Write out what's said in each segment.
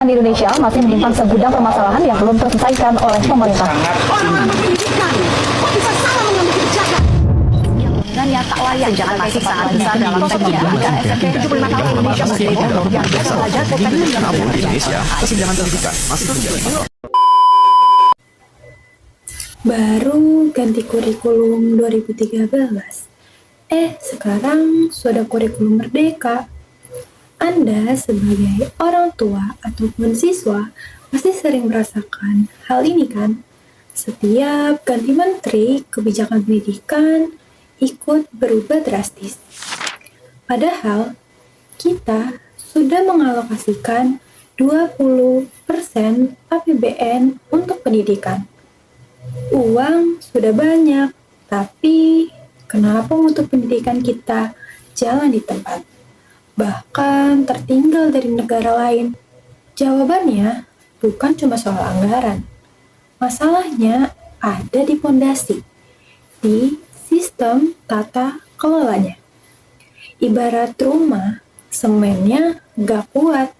Di Indonesia masih menyimpan segudang permasalahan yang belum terselesaikan oleh pemerintah. Orang pendidikan, kok bisa salah mengambil kebijakan? Dan yang tak layak jangan masih sangat besar dalam sejarah SMP 75 tahun Indonesia masih yang biasa belajar potensi dan Indonesia kesenjangan pendidikan masih terjadi. Baru ganti kurikulum 2013. Sekarang sudah kurikulum merdeka. Anda sebagai orang tua ataupun siswa pasti sering merasakan hal ini kan? Setiap ganti menteri, kebijakan pendidikan ikut berubah drastis. Padahal kita sudah mengalokasikan 20% APBN untuk pendidikan. Uang sudah banyak, tapi kenapa untuk pendidikan kita jalan di tempat? Bahkan tertinggal dari negara lain. Jawabannya bukan cuma soal anggaran. Masalahnya ada di pondasi, di sistem tata kelolanya. Ibarat rumah, semennya gak kuat.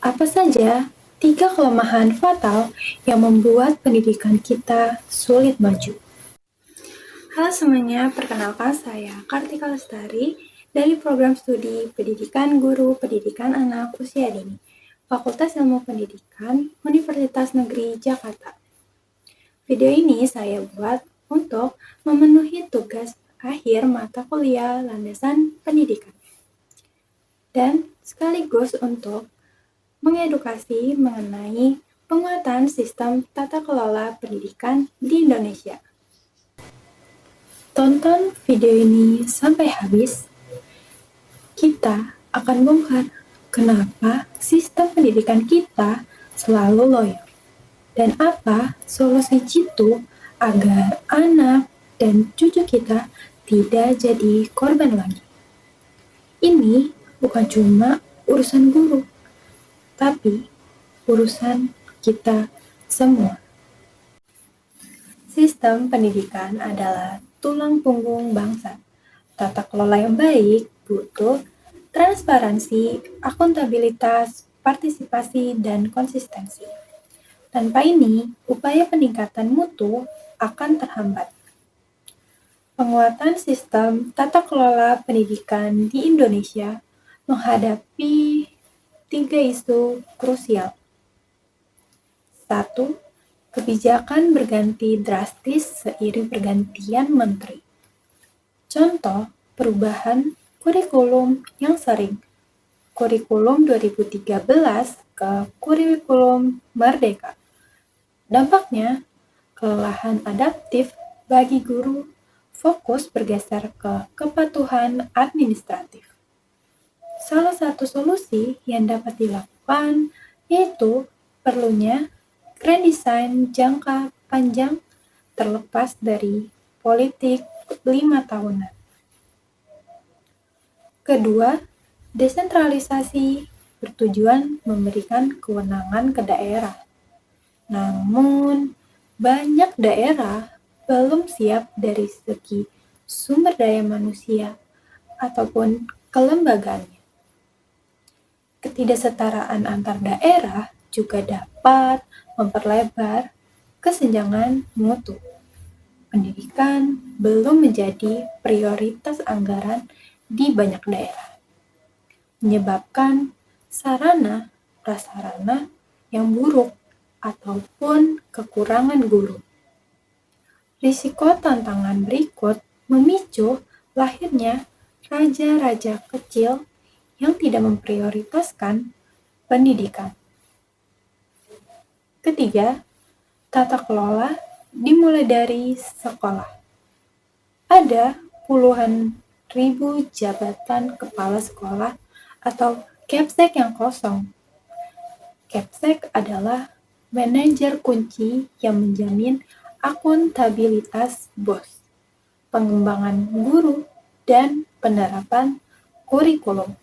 Apa saja 3 kelemahan fatal yang membuat pendidikan kita sulit maju? Halo semuanya, perkenalkan saya Kartika Lestari dari program studi Pendidikan Guru Pendidikan Anak Usia Dini, Fakultas Ilmu Pendidikan, Universitas Negeri Jakarta. Video ini saya buat untuk memenuhi tugas akhir mata kuliah landasan pendidikan, dan sekaligus untuk mengedukasi mengenai penguatan sistem tata kelola pendidikan di Indonesia. Tonton video ini sampai habis. Kita akan bongkar kenapa sistem pendidikan kita selalu loyo, dan apa solusi jitu agar anak dan cucu kita tidak jadi korban lagi. Ini bukan cuma urusan guru, tapi urusan kita semua. Sistem pendidikan adalah tulang punggung bangsa. Tata kelola yang baik butuh transparansi, akuntabilitas, partisipasi, dan konsistensi. Tanpa ini, upaya peningkatan mutu akan terhambat. Penguatan sistem tata kelola pendidikan di Indonesia menghadapi 3 isu krusial. 1. Kebijakan berganti drastis seiring pergantian menteri. Contoh, perubahan kurikulum yang sering. Kurikulum 2013 ke kurikulum merdeka. Dampaknya, kelelahan adaptif bagi guru, fokus bergeser ke kepatuhan administratif. Salah satu solusi yang dapat dilakukan yaitu perlunya grand design jangka panjang terlepas dari politik 5 tahunan. Kedua, desentralisasi bertujuan memberikan kewenangan ke daerah. Namun, banyak daerah belum siap dari segi sumber daya manusia ataupun kelembagaannya. Ketidaksetaraan antar daerah juga dapat memperlebar kesenjangan mutu. Pendidikan belum menjadi prioritas anggaran di banyak daerah, menyebabkan sarana prasarana yang buruk ataupun kekurangan guru. Risiko tantangan berikut memicu lahirnya raja-raja kecil yang tidak memprioritaskan pendidikan. Ketiga, tata kelola dimulai dari sekolah. Ada puluhan ribu jabatan kepala sekolah atau Kepsek yang kosong. Kepsek adalah manajer kunci yang menjamin akuntabilitas BOS, pengembangan guru, dan penerapan kurikulum.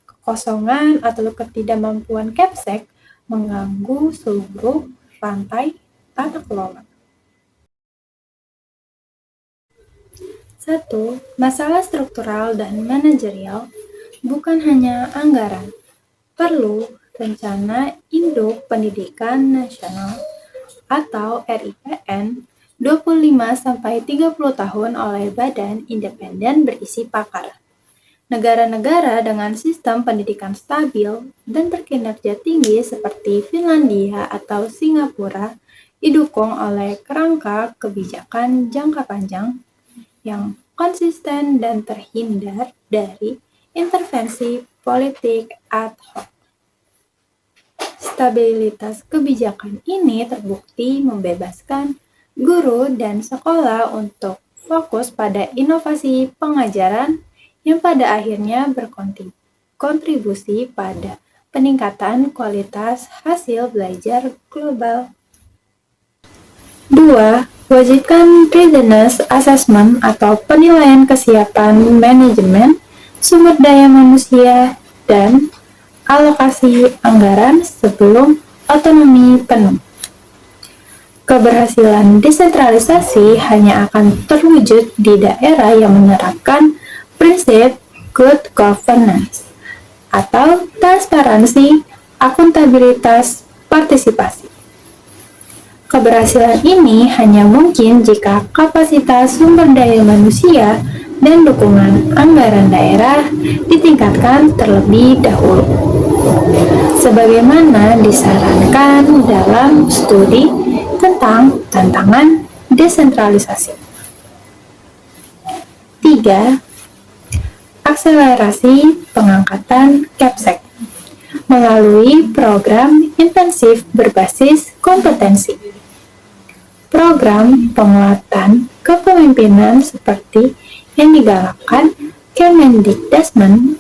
Kekosongan atau ketidakmampuan Kepsek mengganggu seluruh rantai tata kelola. 1. Masalah struktural dan manajerial bukan hanya anggaran, perlu Rencana Induk Pendidikan Nasional atau RIPN 25-30 tahun oleh badan independen berisi pakar. Negara-negara dengan sistem pendidikan stabil dan berkinerja tinggi seperti Finlandia atau Singapura didukung oleh kerangka kebijakan jangka panjang yang konsisten dan terhindar dari intervensi politik ad hoc. Stabilitas kebijakan ini terbukti membebaskan guru dan sekolah untuk fokus pada inovasi pengajaran yang pada akhirnya berkontribusi pada peningkatan kualitas hasil belajar global. 2. Wajibkan readiness assessment atau penilaian kesiapan manajemen sumber daya manusia dan alokasi anggaran sebelum otonomi penuh. Keberhasilan desentralisasi hanya akan terwujud di daerah yang menerapkan prinsip good governance atau transparansi, akuntabilitas, partisipasi. Keberhasilan ini hanya mungkin jika kapasitas sumber daya manusia dan dukungan anggaran daerah ditingkatkan terlebih dahulu. Sebagaimana disarankan dalam studi tentang tantangan desentralisasi. 3. Akselerasi pengangkatan KEPSEK melalui program intensif berbasis kompetensi. Program penguatan kepemimpinan seperti yang digalakkan Kemendikbudristek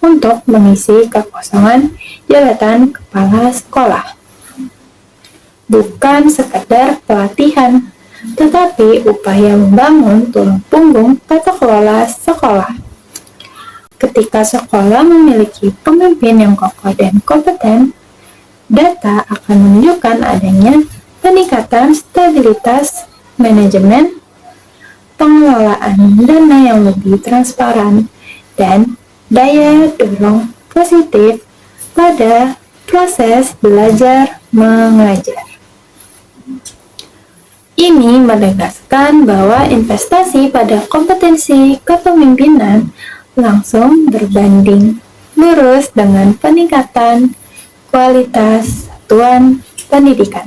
untuk mengisi kekosongan jabatan kepala sekolah. Bukan sekedar pelatihan, tetapi upaya membangun tulang punggung tata kelola sekolah. Ketika sekolah memiliki pemimpin yang kokoh dan kompeten, data akan menunjukkan adanya peningkatan stabilitas manajemen, pengelolaan dana yang lebih transparan, dan daya dorong positif pada proses belajar mengajar. Ini menegaskan bahwa investasi pada kompetensi kepemimpinan langsung berbanding lurus dengan peningkatan kualitas satuan pendidikan.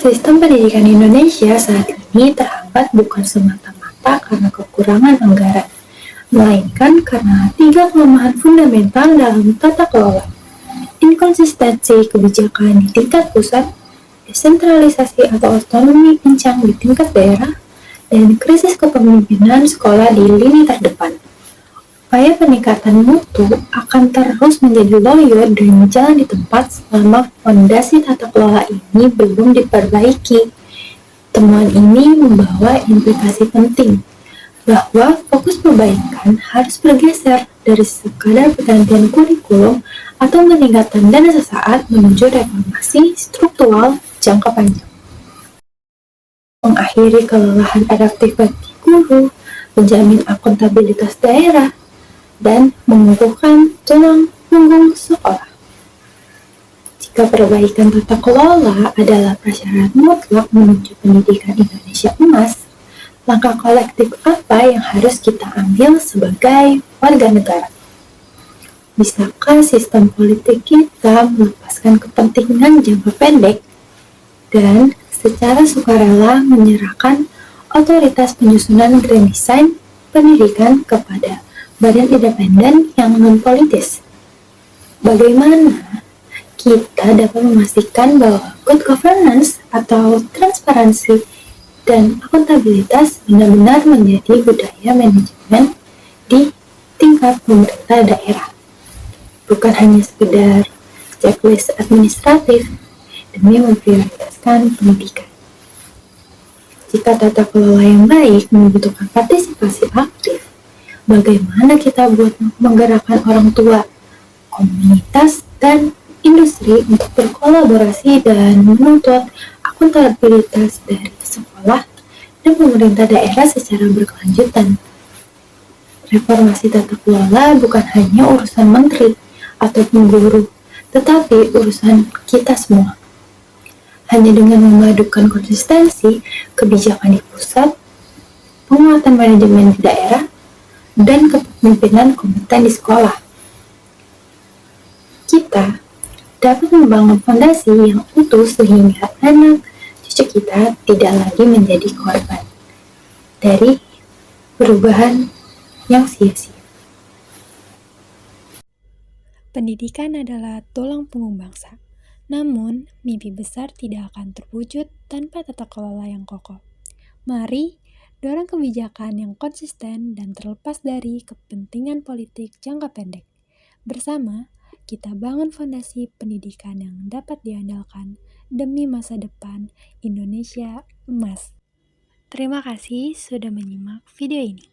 Sistem pendidikan Indonesia saat ini terhambat bukan semata-mata karena kekurangan anggaran, melainkan karena 3 kelemahan fundamental dalam tata kelola: inkonsistensi kebijakan di tingkat pusat, desentralisasi atau otonomi kencang di tingkat daerah, dan krisis kepemimpinan sekolah di lini terdepan. Upaya peningkatan mutu akan terus menjadi loyo dan jalan di tempat selama fondasi tata kelola ini belum diperbaiki. Temuan ini membawa implikasi penting bahwa fokus perbaikan harus bergeser dari sekadar pergantian kurikulum atau peningkatan dana sesaat menuju reformasi struktural jangka panjang. Mengakhiri kelelahan adaptif bagi guru, menjamin akuntabilitas daerah, dan mengukuhkan tulang punggung sekolah. Jika perbaikan tata kelola adalah prasyarat mutlak menuju pendidikan Indonesia emas, langkah kolektif apa yang harus kita ambil sebagai warga negara? Bisakah sistem politik kita melepaskan kepentingan jangka pendek dan secara sukarela menyerahkan otoritas penyusunan grand design pendidikan kepada badan independen yang non-politis? Bagaimana kita dapat memastikan bahwa good governance atau transparansi dan akuntabilitas benar-benar menjadi budaya manajemen di tingkat pemerintah daerah, bukan hanya sekedar checklist administratif demi memprioritaskan pendidikan? Jika tata kelola yang baik membutuhkan partisipasi aktif, bagaimana kita buat menggerakkan orang tua, komunitas, dan industri untuk berkolaborasi dan menuntut akuntabilitas dari sekolah dan pemerintah daerah secara berkelanjutan? Reformasi tata kelola bukan hanya urusan menteri ataupun guru, tetapi urusan kita semua. Hanya dengan memadukan konsistensi, kebijakan di pusat, penguatan manajemen di daerah, dan kepemimpinan kompeten di sekolah, kita dapat membangun fondasi yang utuh sehingga anak cucu kita tidak lagi menjadi korban dari perubahan yang sia-sia. Pendidikan adalah tulang punggung bangsa. Namun, mimpi besar tidak akan terwujud tanpa tata kelola yang kokoh. Mari dorong kebijakan yang konsisten dan terlepas dari kepentingan politik jangka pendek. Bersama, kita bangun fondasi pendidikan yang dapat diandalkan demi masa depan Indonesia emas. Terima kasih sudah menyimak video ini.